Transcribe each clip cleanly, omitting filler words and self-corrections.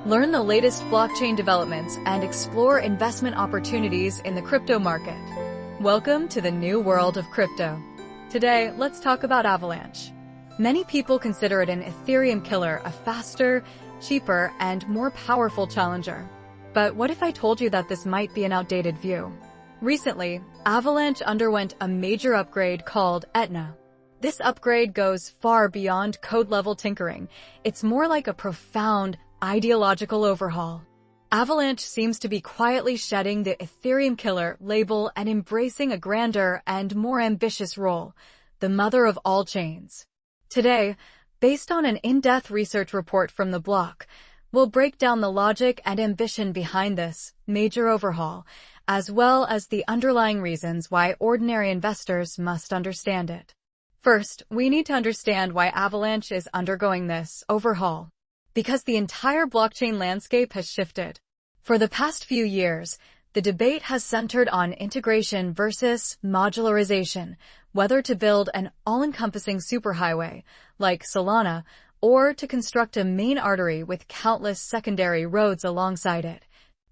Learn the latest blockchain developments and explore investment opportunities in the crypto market. Welcome to the new world of crypto. Today, let's talk about Avalanche. Many people consider it an Ethereum killer, a faster, cheaper, and more powerful challenger. But what if I told you that this might be an outdated view? Recently, Avalanche underwent a major upgrade called Etna. This upgrade goes far beyond code-level tinkering. It's more like a profound, ideological overhaul. Avalanche seems to be quietly shedding the Ethereum killer label and embracing a grander and more ambitious role, the mother of all chains. Today, based on an in-depth research report from the block, we'll break down the logic and ambition behind this major overhaul, as well as the underlying reasons why ordinary investors must understand it. First, we need to understand why Avalanche is undergoing this overhaul. Because the entire blockchain landscape has shifted. For the past few years, the debate has centered on integration versus modularization, whether to build an all-encompassing superhighway, like Solana, or to construct a main artery with countless secondary roads alongside it,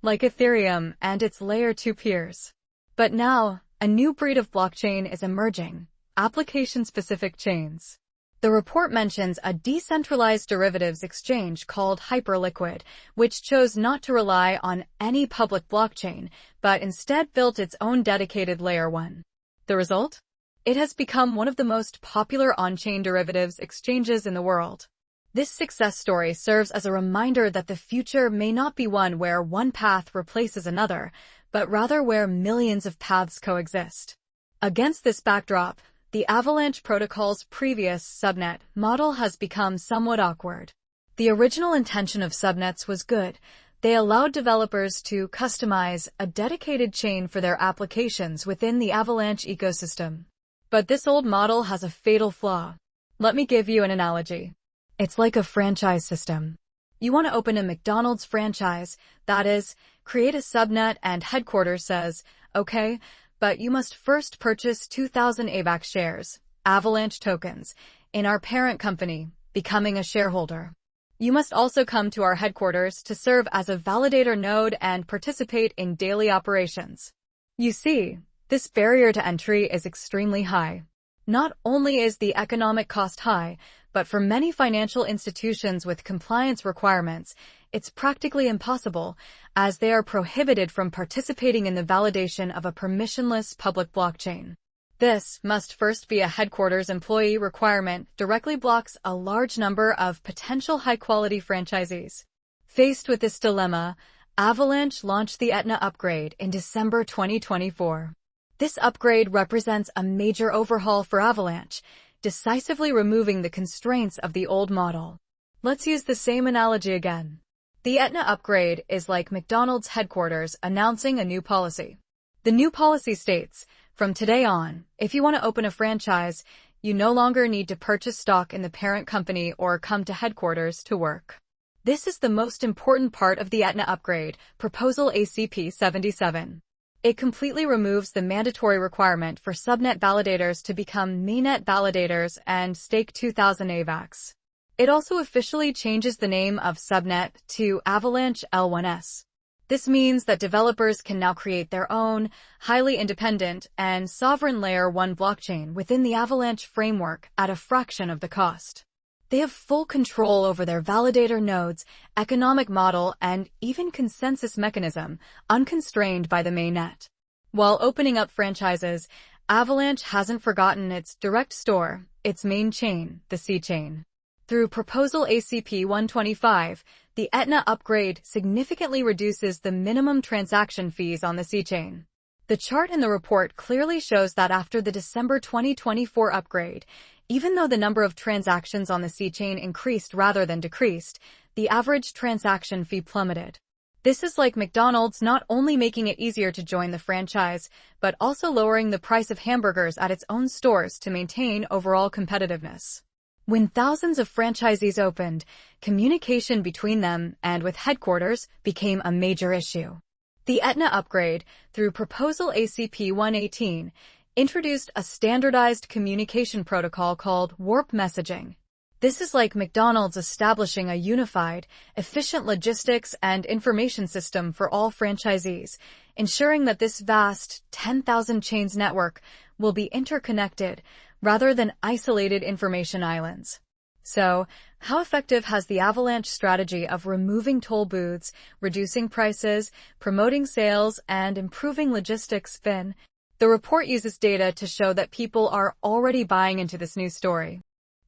like Ethereum and its Layer 2 peers. But now, a new breed of blockchain is emerging, application-specific chains. The report mentions a decentralized derivatives exchange called Hyperliquid, which chose not to rely on any public blockchain, but instead built its own dedicated Layer 1. The result? It has become one of the most popular on-chain derivatives exchanges in the world. This success story serves as a reminder that the future may not be one where one path replaces another, but rather where millions of paths coexist. Against this backdrop, the Avalanche Protocol's previous subnet model has become somewhat awkward. The original intention of subnets was good. They allowed developers to customize a dedicated chain for their applications within the Avalanche ecosystem. But this old model has a fatal flaw. Let me give you an analogy. It's like a franchise system. You want to open a McDonald's franchise, that is, create a subnet and headquarters says, okay, but you must first purchase 2,000 AVAX shares, Avalanche tokens, in our parent company, becoming a shareholder. You must also come to our headquarters to serve as a validator node and participate in daily operations. You see, this barrier to entry is extremely high. Not only is the economic cost high, but for many financial institutions with compliance requirements, it's practically impossible, as they are prohibited from participating in the validation of a permissionless public blockchain. This must first be a headquarters employee requirement directly blocks a large number of potential high-quality franchisees. Faced with this dilemma, Avalanche launched the Etna upgrade in December 2024. This upgrade represents a major overhaul for Avalanche, decisively removing the constraints of the old model. Let's use the same analogy again. The Etna upgrade is like McDonald's headquarters announcing a new policy. The new policy states, from today on, if you want to open a franchise, you no longer need to purchase stock in the parent company or come to headquarters to work. This is the most important part of the Etna upgrade, Proposal ACP-77. It completely removes the mandatory requirement for subnet validators to become mainnet validators and stake 2,000 AVAX. It also officially changes the name of subnet to Avalanche L1S. This means that developers can now create their own, highly independent, and sovereign Layer 1 blockchain within the Avalanche framework at a fraction of the cost. They have full control over their validator nodes, economic model, and even consensus mechanism, unconstrained by the mainnet. While opening up franchises, Avalanche hasn't forgotten its direct store, its main chain, the C-chain. Through Proposal ACP-125, the Etna upgrade significantly reduces the minimum transaction fees on the C-chain. The chart in the report clearly shows that after the December 2024 upgrade, even though the number of transactions on the C-chain increased rather than decreased, the average transaction fee plummeted. This is like McDonald's not only making it easier to join the franchise, but also lowering the price of hamburgers at its own stores to maintain overall competitiveness. When thousands of franchisees opened, communication between them and with headquarters became a major issue. The Etna upgrade, through Proposal ACP-118, introduced a standardized communication protocol called warp messaging. This is like McDonald's establishing a unified, efficient logistics and information system for all franchisees, ensuring that this vast 10,000 chains network will be interconnected rather than isolated information islands. So, how effective has the Avalanche strategy of removing toll booths, reducing prices, promoting sales, and improving logistics been? The report uses data to show that people are already buying into this new story.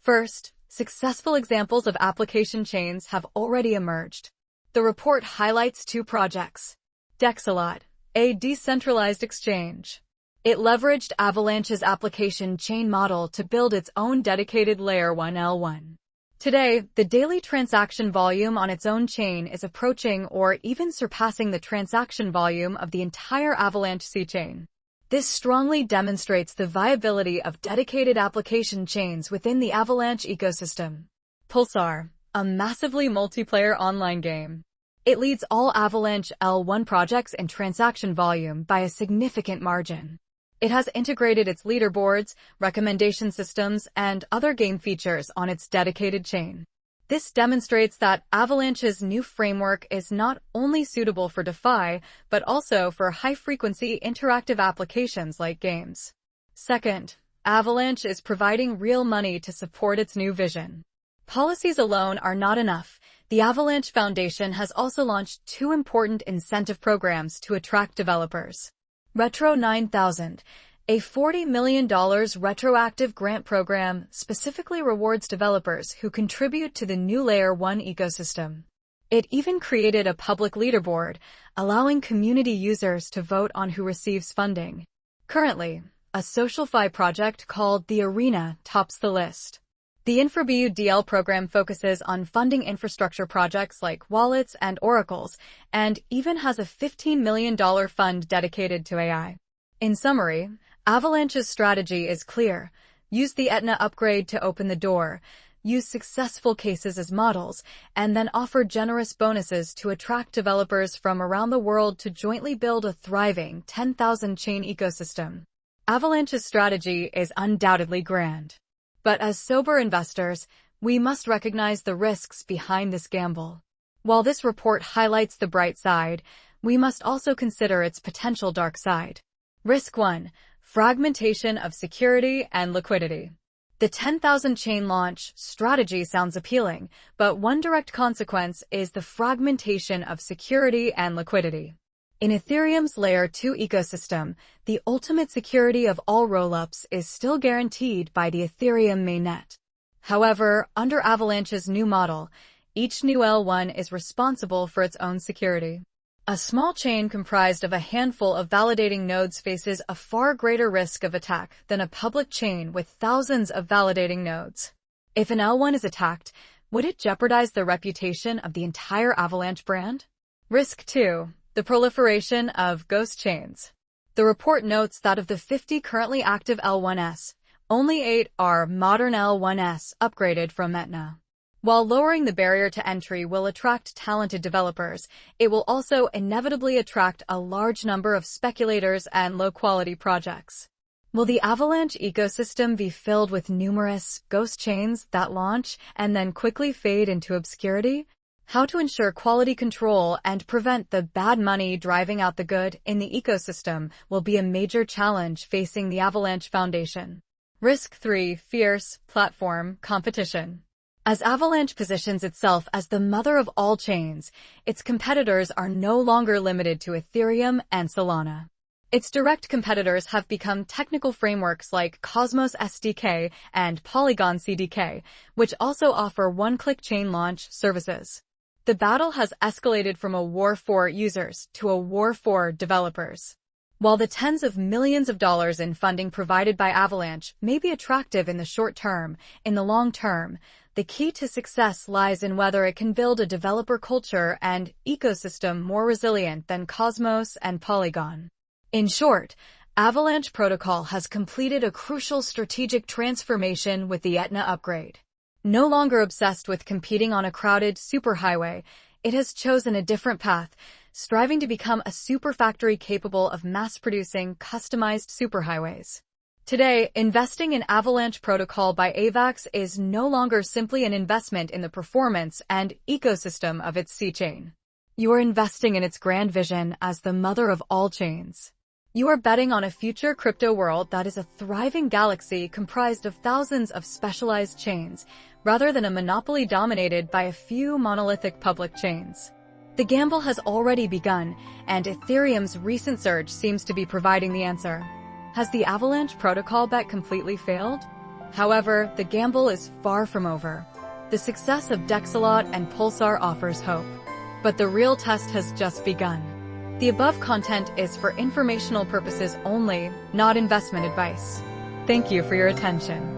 First, successful examples of application chains have already emerged. The report highlights two projects. Dexalot, a decentralized exchange. It leveraged Avalanche's application chain model to build its own dedicated Layer 1 L1. Today, the daily transaction volume on its own chain is approaching or even surpassing the transaction volume of the entire Avalanche C-chain. This strongly demonstrates the viability of dedicated application chains within the Avalanche ecosystem. Pulsar, a massively multiplayer online game. It leads all Avalanche L1 projects in transaction volume by a significant margin. It has integrated its leaderboards, recommendation systems, and other game features on its dedicated chain. This demonstrates that Avalanche's new framework is not only suitable for DeFi, but also for high-frequency interactive applications like games. Second, Avalanche is providing real money to support its new vision. Policies alone are not enough. The Avalanche Foundation has also launched two important incentive programs to attract developers. Retro 9000, a $40 million retroactive grant program, specifically rewards developers who contribute to the new Layer 1 ecosystem. It even created a public leaderboard, allowing community users to vote on who receives funding. Currently, a SocialFi project called The Arena tops the list. The InfraBU DL program focuses on funding infrastructure projects like wallets and oracles, and even has a $15 million fund dedicated to AI. In summary, Avalanche's strategy is clear. Use the Etna upgrade to open the door, use successful cases as models, and then offer generous bonuses to attract developers from around the world to jointly build a thriving 10,000 chain ecosystem. Avalanche's strategy is undoubtedly grand. But as sober investors, we must recognize the risks behind this gamble. While this report highlights the bright side, we must also consider its potential dark side. Risk 1. Fragmentation of security and liquidity. The 10,000 chain launch strategy sounds appealing, but one direct consequence is the fragmentation of security and liquidity. In Ethereum's Layer 2 ecosystem, the ultimate security of all rollups is still guaranteed by the Ethereum mainnet. However, under Avalanche's new model, each new L1 is responsible for its own security. A small chain comprised of a handful of validating nodes faces a far greater risk of attack than a public chain with thousands of validating nodes. If an L1 is attacked, would it jeopardize the reputation of the entire Avalanche brand? Risk 2. The proliferation of ghost chains. The report notes that of the 50 currently active L1s, only 8 are modern L1s upgraded from Etna. While lowering the barrier to entry will attract talented developers, it will also inevitably attract a large number of speculators and low-quality projects. Will the Avalanche ecosystem be filled with numerous ghost chains that launch and then quickly fade into obscurity? How to ensure quality control and prevent the bad money driving out the good in the ecosystem will be a major challenge facing the Avalanche Foundation. Risk 3. Fierce platform competition. As Avalanche positions itself as the mother of all chains, its competitors are no longer limited to Ethereum and Solana. Its direct competitors have become technical frameworks like Cosmos SDK and Polygon CDK, which also offer one-click chain launch services. The battle has escalated from a war for users to a war for developers. While the tens of millions of dollars in funding provided by Avalanche may be attractive in the short term, in the long term, the key to success lies in whether it can build a developer culture and ecosystem more resilient than Cosmos and Polygon. In short, Avalanche Protocol has completed a crucial strategic transformation with the Etna upgrade. No longer obsessed with competing on a crowded superhighway, it has chosen a different path, striving to become a super factory capable of mass-producing customized superhighways. Today, investing in Avalanche Protocol by Avax is no longer simply an investment in the performance and ecosystem of its C-chain. You are investing in its grand vision as the mother of all chains. You are betting on a future crypto world that is a thriving galaxy comprised of thousands of specialized chains, rather than a monopoly dominated by a few monolithic public chains. The gamble has already begun, and Ethereum's recent surge seems to be providing the answer. Has the Avalanche Protocol bet completely failed? However, the gamble is far from over. The success of Dexalot and Pulsar offers hope. But the real test has just begun. The above content is for informational purposes only, not investment advice. Thank you for your attention.